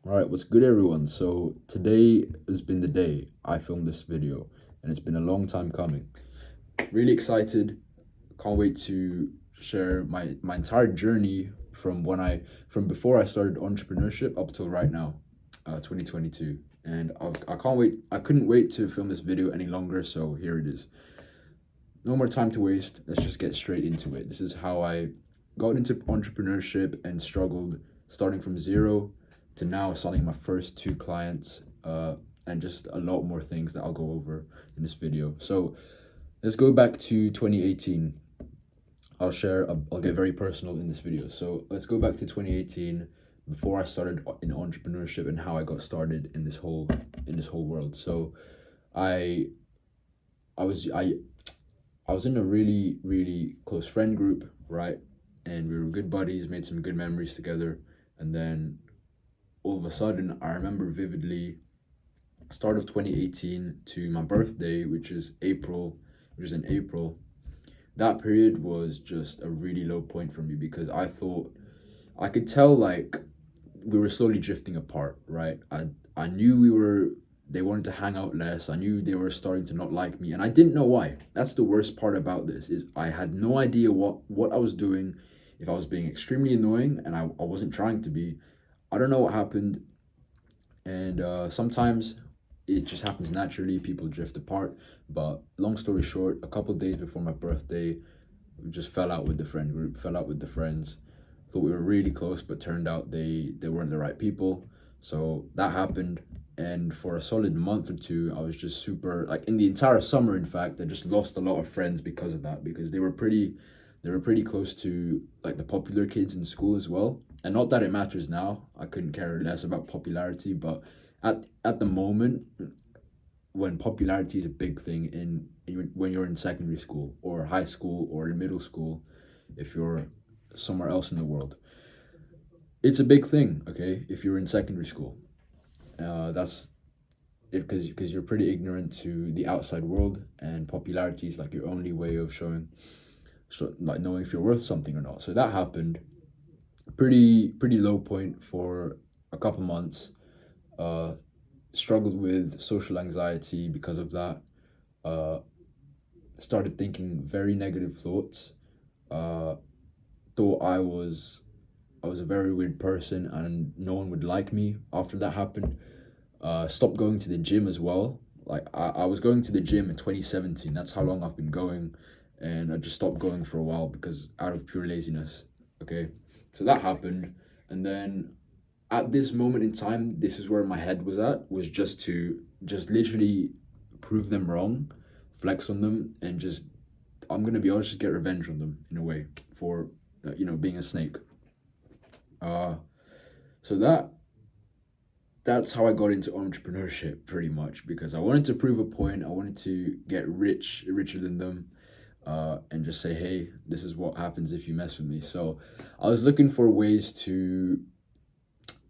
Alright, what's good everyone? So today has been the day I filmed this video and it's been a long time coming. Really excited. Can't wait to share my entire journey from before I started entrepreneurship up till right now, 2022. And I can't wait. I couldn't wait to film this video any longer, so here it is. No more time to waste. Let's just get straight into it. This is how I got into entrepreneurship and struggled starting from zero to now selling my first two clients, and just a lot more things that I'll go over in this video. So let's go back to 2018. I'll get very personal in this video. So let's go back to 2018 before I started in entrepreneurship and how I got started in this whole world. So I I was I was in a really, really close friend group, right? And we were good buddies, made some good memories together. And then all of a sudden, I remember vividly, start of 2018 to my birthday, which is in April. That period was just a really low point for me because I could tell like we were slowly drifting apart, right? I knew they wanted to hang out less. I knew they were starting to not like me, and I didn't know why. That's the worst part about this is I had no idea what I was doing, if I was being extremely annoying, and I wasn't trying to be. I don't know what happened, and sometimes it just happens naturally. People drift apart. But long story short, a couple days before my birthday, we just fell out with the friend group, fell out with the friends. Thought we were really close, but turned out they weren't the right people. So that happened, and for a solid month or two, I was just super like in the entire summer. In fact, I just lost a lot of friends because of that, because they were pretty close to like the popular kids in school as well. And not that it matters now. I couldn't care less about popularity, but at the moment, when popularity is a big thing when you're in secondary school or high school or in middle school, if you're somewhere else in the world, it's a big thing. Okay, if you're in secondary school, that's because you're pretty ignorant to the outside world, and popularity is like your only way of showing, so like knowing if you're worth something or not. So that happened. Pretty low point for a couple months. uh Struggled with social anxiety because of that. uh Started thinking very negative thoughts. uh Thought I was a very weird person and no one would like me after that happened. Stopped going to the gym as well. Like I was going to the gym in 2017. That's how long I've been going, and I just stopped going for a while because out of pure laziness. Okay, so that happened, and then at this moment in time, this is where my head was at, was just literally prove them wrong, flex on them, and just I'm gonna be honest, just get revenge on them in a way for being a snake. Uh, so that's how I got into entrepreneurship pretty much, because I wanted to prove a point. I wanted to get richer than them, and just say, hey, this is what happens if you mess with me. So I was looking for ways to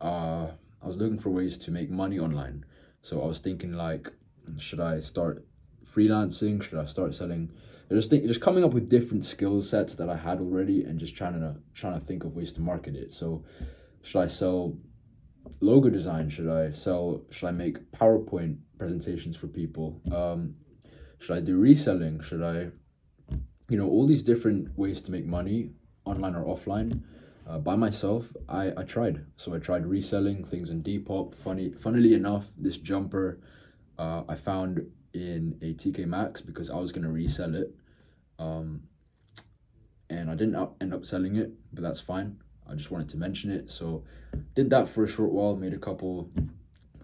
uh, I was looking for ways to make money online. So I was thinking like, should I start freelancing? Should I start selling? Just coming up with different skill sets that I had already, and just trying to think of ways to market it. So should I sell logo design? Should I make PowerPoint presentations for people? Should I do reselling? Should I, all these different ways to make money online or offline. By myself, I tried. So I tried reselling things in Depop. Funnily enough, this jumper I found in a TK Maxx because I was gonna resell it, um, and I didn't end up selling it, but that's fine. I just wanted to mention it. So did that for a short while, made a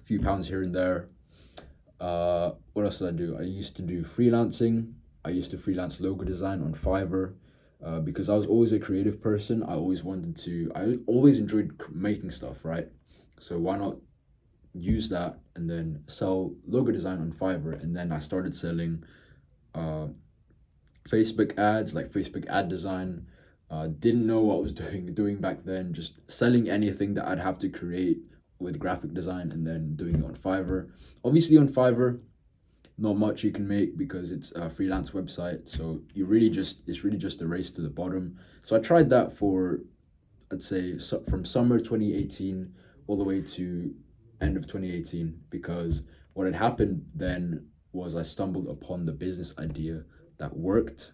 few pounds here and there. What else did I do? I used to do freelancing. I used to freelance logo design on Fiverr, because I was always a creative person. I always enjoyed making stuff, right? So why not use that and then sell logo design on Fiverr? And then I started selling uh, Facebook ads, like Facebook ad design. Didn't know what I was doing back then, just selling anything that I'd have to create with graphic design and then doing it on Fiverr. Obviously on Fiverr, not much you can make because it's a freelance website. So it's really just a race to the bottom. So I tried that for, I'd say, from summer 2018 all the way to end of 2018, because what had happened then was I stumbled upon the business idea that worked,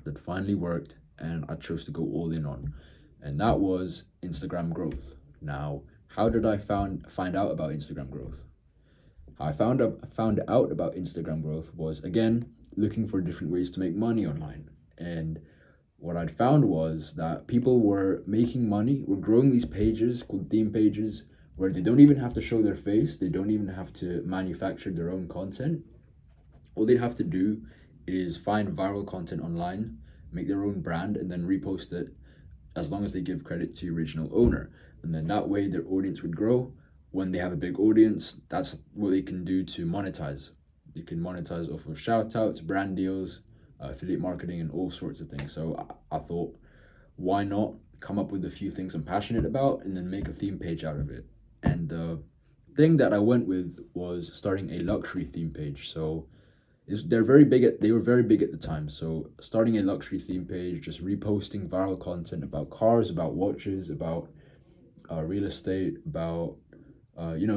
that finally worked, and I chose to go all in on. And that was Instagram growth. Now, how did I find out about Instagram growth? How I found out about Instagram growth was, again, looking for different ways to make money online. And what I'd found was that people were making money, were growing these pages called theme pages, where they don't even have to show their face, they don't even have to manufacture their own content. All they have to do is find viral content online, make their own brand, and then repost it, as long as they give credit to the original owner. And then that way their audience would grow. When they have a big audience, that's what they can do to monetize. They can monetize off of shout outs, brand deals, affiliate marketing, and all sorts of things. So I thought, why not come up with a few things I'm passionate about and then make a theme page out of it? And the thing that I went with was starting a luxury theme page. So they were very big at the time. So starting a luxury theme page, just reposting viral content about cars, about watches, about real estate, about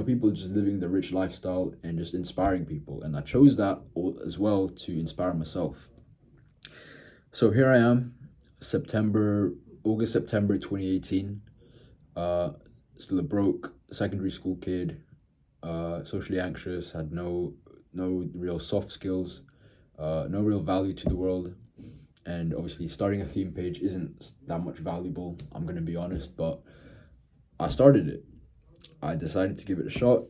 people just living the rich lifestyle and just inspiring people. And I chose that as well to inspire myself. So here I am, September 2018. Still a broke secondary school kid, socially anxious, had no real soft skills, no real value to the world. And obviously starting a theme page isn't that much valuable, I'm gonna be honest, but I started it. I decided to give it a shot,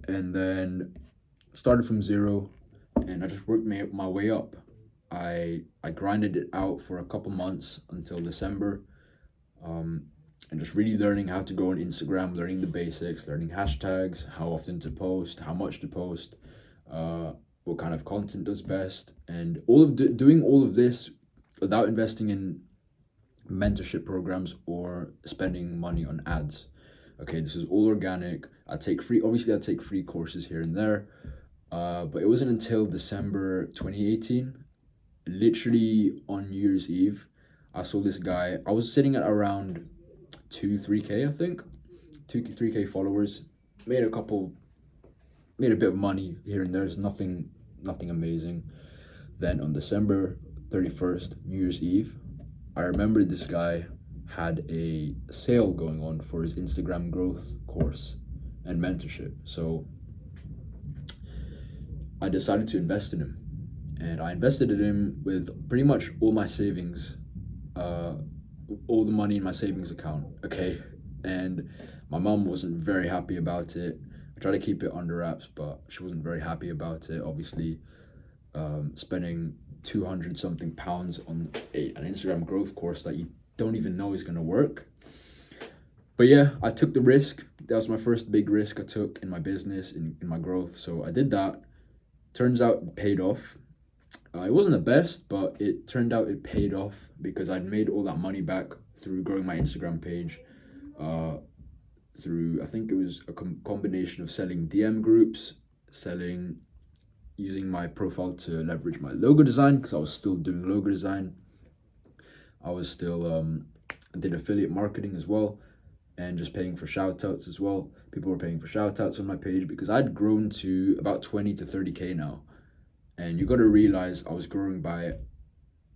and then started from zero, and I just worked my way up. I grinded it out for a couple months until December, and just really learning how to go on Instagram, learning the basics, learning hashtags, how often to post, how much to post, what kind of content does best, and doing all of this without investing in mentorship programs or spending money on ads. Okay, this is all organic. I take free courses here and there, but it wasn't until December 2018, literally on New Year's Eve, I saw this guy. I was sitting at around 3K, I think, 3K followers. Made a bit of money here and there. There's nothing amazing. Then on December 31st, New Year's Eve, I remember this guy had a sale going on for his Instagram growth course and mentorship. So I decided to invest in him, and I invested in him with pretty much all my savings, all the money in my savings account. Okay, and my mom wasn't very happy about it. I tried to keep it under wraps, but she wasn't very happy about it. Obviously, spending 200 something pounds on an Instagram growth course that you don't even know is going to work. But yeah, I took the risk. That was my first big risk I took in my business, in my growth. So I did that. Turns out it paid off. It wasn't the best, but it turned out it paid off because I'd made all that money back through growing my Instagram page. Through, I think it was a combination of selling DM groups, using my profile to leverage my logo design, because I was still doing logo design. I was still did affiliate marketing as well, and just paying for shout outs as well. People were paying for shout outs on my page because I'd grown to about 20 to 30K now. And you got to realize I was growing by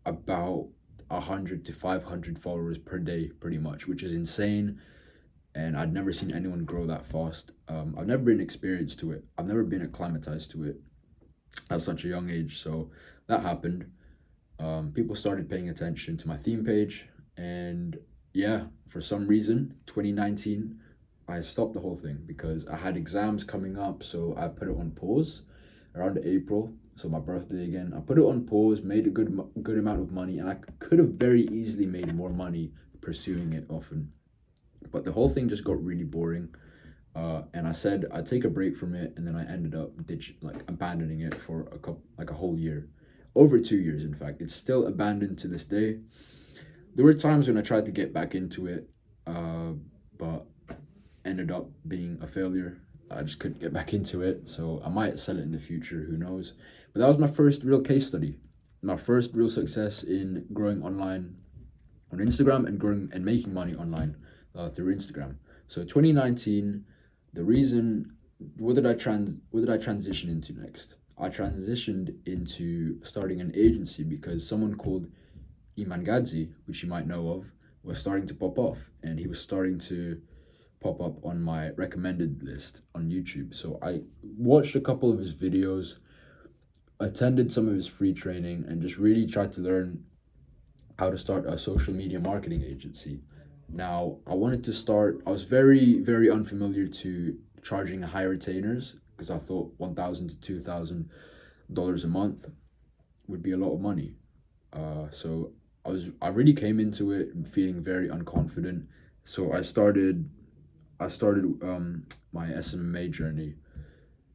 about 100 to 500 followers per day, pretty much, which is insane. And I'd never seen anyone grow that fast. I've never been experienced to it. I've never been acclimatized to it at such a young age. So that happened. People started paying attention to my theme page, and yeah, for some reason, 2019, I stopped the whole thing because I had exams coming up, so I put it on pause around April, so my birthday again. I put it on pause, made a good amount of money, and I could have very easily made more money pursuing it often, but the whole thing just got really boring. And I said I'd take a break from it, and then I ended up abandoning it for a whole year. Over 2 years, in fact. It's still abandoned to this day. There were times when I tried to get back into it, but ended up being a failure. I just couldn't get back into it, so I might sell it in the future, who knows. But that was my first real case study, my first real success in growing online on Instagram and growing and making money online through Instagram. So 2019, the reason what did I transition into next? I transitioned into starting an agency because someone called Iman Gadzi, which you might know of, was starting to pop off, and he was starting to pop up on my recommended list on YouTube. So I watched a couple of his videos, attended some of his free training, and just really tried to learn how to start a social media marketing agency. Now, I was very, very unfamiliar to charging high retainers because I thought $1,000 to $2,000 a month would be a lot of money. So I really came into it feeling very unconfident. So I started my SMMA journey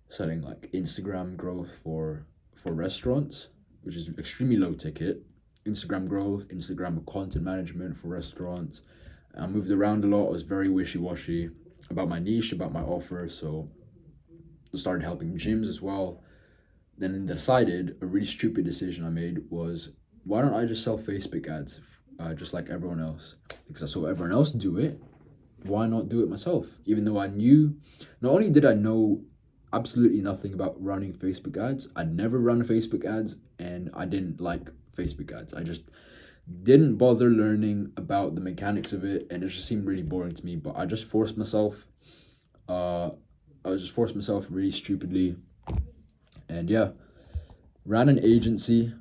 selling like Instagram growth for restaurants, which is extremely low ticket. Instagram growth, Instagram content management for restaurants. I moved around a lot. I was very wishy-washy about my niche, about my offer. So I started helping gyms as well. Then decided a really stupid decision I made was, why don't I just sell Facebook ads just like everyone else? Because I saw everyone else do it. Why not do it myself? Even though not only did I know absolutely nothing about running Facebook ads, I'd never run Facebook ads, and I didn't like Facebook ads. I just didn't bother learning about the mechanics of it, and it just seemed really boring to me. But I just forced myself. I just forced myself really stupidly, and yeah, ran an agency,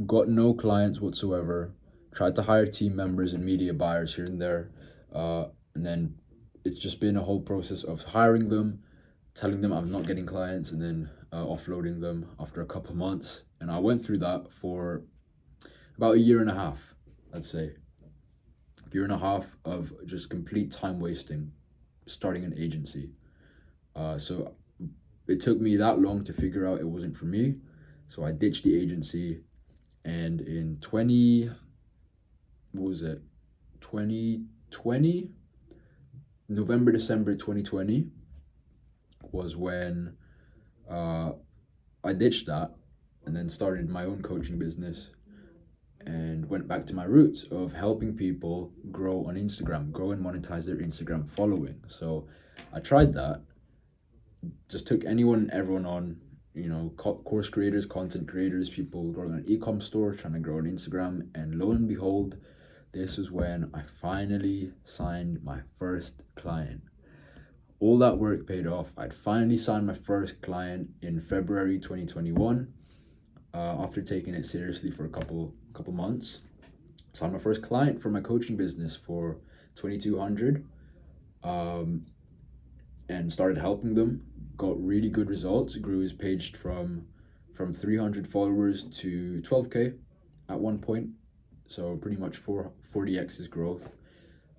got no clients whatsoever. Tried to hire team members and media buyers here and there, and then it's just been a whole process of hiring them, telling them I'm not getting clients, and then offloading them after a couple months. And I went through that for about a year and a half, I'd say. A year and a half of just complete time wasting starting an agency. So it took me that long to figure out it wasn't for me. So I ditched the agency, and in 2020, November, December 2020 was when I ditched that and then started my own coaching business and went back to my roots of helping people grow on Instagram, grow and monetize their Instagram following. So I tried that, just took anyone and everyone on, course creators, content creators, people growing an e-com store, trying to grow on Instagram. And lo and behold, this is when I finally signed my first client. All that work paid off. I'd finally signed my first client in February 2021. After taking it seriously for a couple months, signed my first client for my coaching business for $2,200, and started helping them. Got really good results. Grew his page from 300 followers to 12K at one point. So pretty much 40x his growth,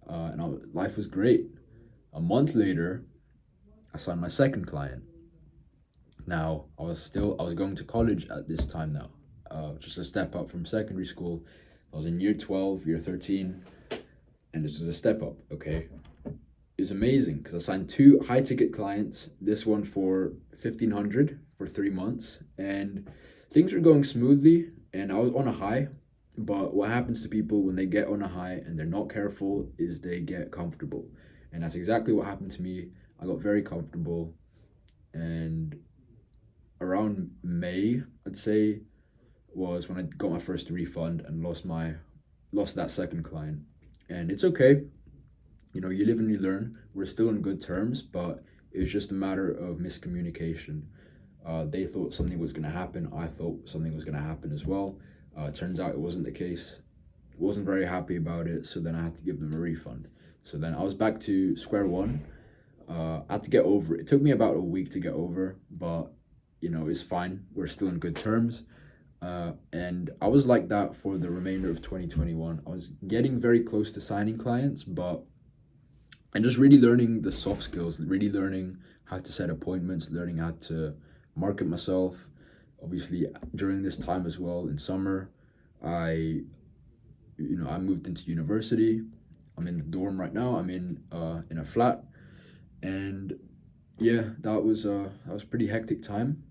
and life was great. A month later, I signed my second client. Now, I was going to college at this time now, just a step up from secondary school. I was in year 12, year 13, and this was a step up, okay? It was amazing because I signed two high-ticket clients, this one for $1,500 for 3 months, and things were going smoothly, and I was on a high. But what happens to people when they get on a high and they're not careful is they get comfortable. And that's exactly what happened to me. I got very comfortable, and around May, I'd say, was when I got my first refund and lost that second client. And it's okay. You live and you learn. We're still on good terms, but it was just a matter of miscommunication. They thought something was going to happen. I thought something was going to happen as well. Turns out it wasn't the case. Wasn't very happy about it, so then I had to give them a refund. So then I was back to square one. I had to get over it. It took me about a week to get over, but it's fine. We're still in good terms. And I was like that for the remainder of 2021. I was getting very close to signing clients, and just really learning the soft skills, really learning how to set appointments, learning how to market myself. Obviously, during this time as well, in summer, I moved into university. I'm in the dorm right now. I'm in a flat, and yeah, that was a pretty hectic time.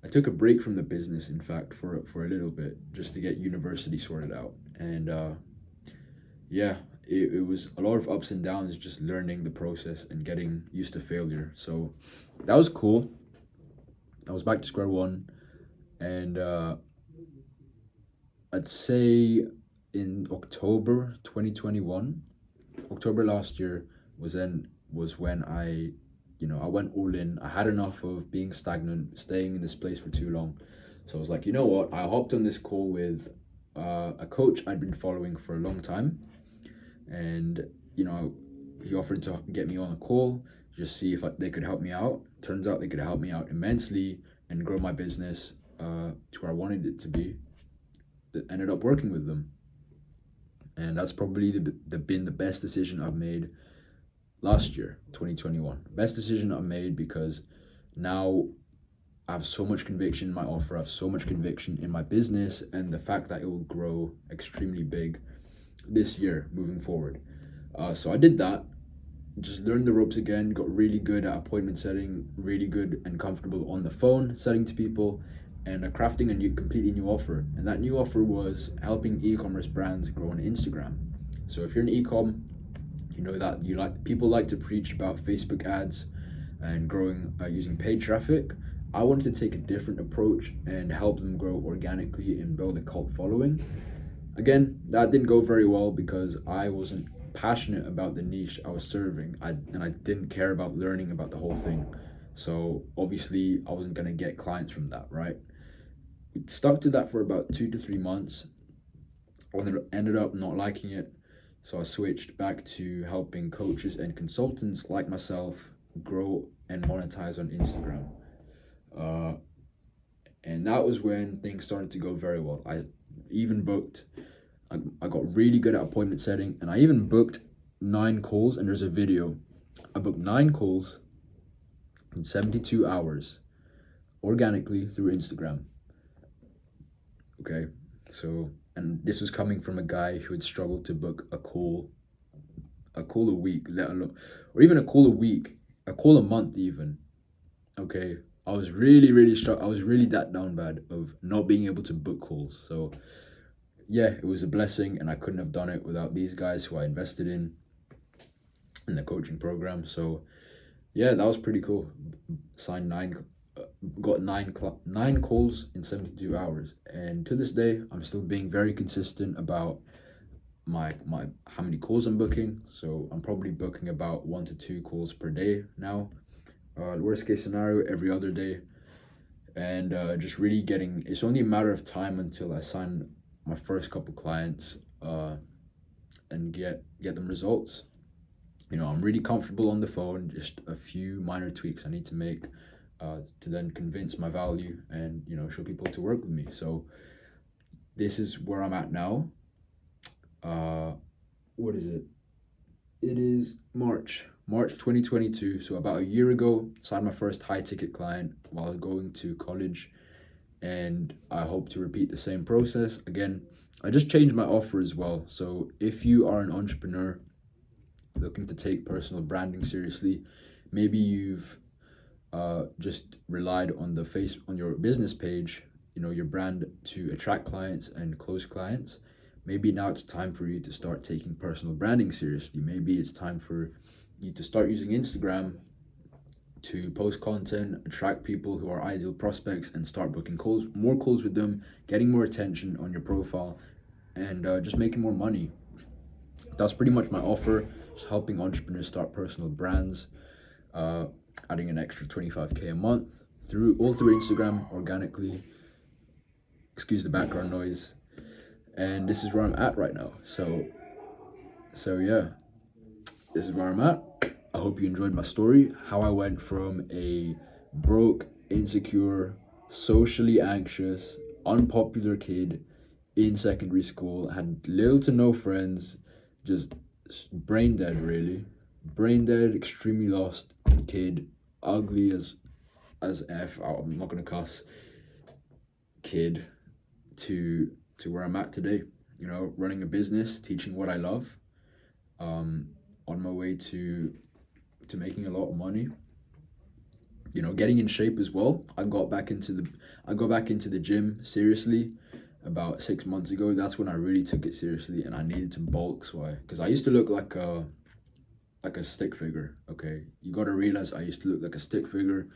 I took a break from the business, in fact, for a little bit, just to get university sorted out. And yeah, it was a lot of ups and downs, just learning the process and getting used to failure. So that was cool. I was back to square one, and I'd say in October 2021, October last year was when I went all in. I had enough of being stagnant, staying in this place for too long. So I was like, you know what? I hopped on this call with a coach I'd been following for a long time, and he offered to get me on a call, just see if they could help me out. Turns out they could help me out immensely and grow my business to where I wanted it to be. That ended up working with them, and that's probably been the best decision I've made last year, 2021. Best decision I've made, because now I have so much conviction in my offer, I have so much conviction in my business, and the fact that it will grow extremely big this year moving forward. So I did that, just learned the ropes again, got really good at appointment setting, really good and comfortable on the phone setting to people, and crafting a completely new offer. And that new offer was helping e-commerce brands grow on Instagram. So if you're an e-com, you know that people like to preach about Facebook ads and growing using paid traffic. I wanted to take a different approach and help them grow organically and build a cult following. Again, that didn't go very well because I wasn't passionate about the niche I was serving. I didn't care about learning about the whole thing. So obviously I wasn't gonna get clients from that, right? We stuck to that for about 2 to 3 months. I ended up not liking it. So I switched back to helping coaches and consultants like myself grow and monetize on Instagram. And that was when things started to go very well. Even booked, I got really good at appointment setting, and I even booked 9 calls, and there's a video. I booked 9 calls in 72 hours organically through Instagram. Okay, so, and this was coming from a guy who had struggled to book a call a week, let alone, or even a call a week, a call a month even. Okay, I was really, I was really that down bad of not being able to book calls. So yeah, it was a blessing, and I couldn't have done it without these guys who I invested in the coaching program. So yeah, that was pretty cool. Signed got 9 calls in 72 hours, and to this day I'm still being very consistent about my how many calls I'm booking. So I'm probably booking about 1 to 2 calls per day now. Worst case scenario, every other day. And just really it's only a matter of time until I sign my first couple clients and get them results. I'm really comfortable on the phone, just a few minor tweaks I need to make to then convince my value and show people to work with me. So this is where I'm at now. What is it? It is March 2022. So about a year ago, signed my first high ticket client while going to college, and I hope to repeat the same process again. I just changed my offer as well. So if you are an entrepreneur looking to take personal branding seriously, maybe you've just relied on on your business page, your brand to attract clients and close clients. Maybe now it's time for you to start taking personal branding seriously. Maybe it's time for you to start using Instagram to post content, attract people who are ideal prospects, and start booking more calls with them, getting more attention on your profile, and just making more money. That's pretty much my offer, just helping entrepreneurs start personal brands, adding an extra 25K a month all through Instagram organically. Excuse the background noise. And this is where I'm at right now. So yeah, this is where I'm at. I hope you enjoyed my story, how I went from a broke, insecure, socially anxious, unpopular kid in secondary school, had little to no friends, just brain dead, really. Brain dead, extremely lost kid, ugly as F, I'm not gonna cuss, kid, to where I'm at today, running a business, teaching what I love, on my way to making a lot of money, getting in shape as well. I got back into the gym seriously, about 6 months ago, that's when I really took it seriously and I needed to bulk. So because I used to look like a stick figure. Okay, you gotta realize I used to look like a stick figure.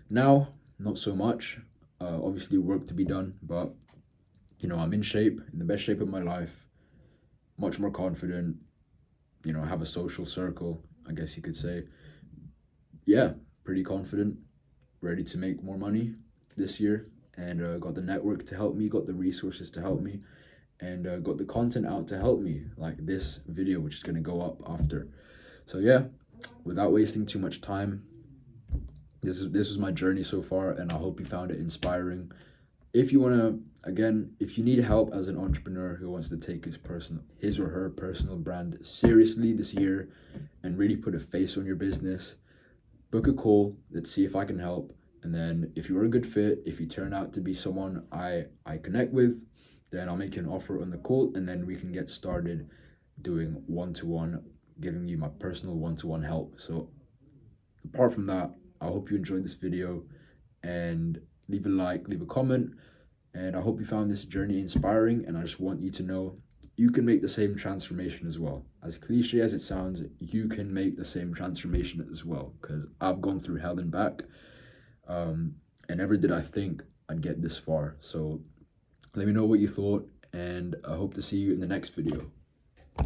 Now, not so much. Obviously, work to be done, but I'm in shape, in the best shape of my life, much more confident. I have a social circle, I guess you could say. Yeah, pretty confident, ready to make more money this year, and got the network to help me, got the resources to help me, and got the content out to help me, like this video, which is going to go up after. So yeah, without wasting too much time, this is my journey so far, and I hope you found it inspiring. If you want to, again, if you need help as an entrepreneur who wants to take his or her personal brand seriously this year and really put a face on your business, book a call. Let's see if I can help. And then if you're a good fit, if you turn out to be someone I connect with, then I'll make you an offer on the call, and then we can get started doing one-to-one, giving you my personal one-to-one help. So apart from that, I hope you enjoyed this video, and leave a like, leave a comment, and I hope you found this journey inspiring. And I just want you to know you can make the same transformation as well. As cliche as it sounds, you can make the same transformation as well, because I've gone through hell and back, and never did I think I'd get this far. So let me know what you thought, and I hope to see you in the next video.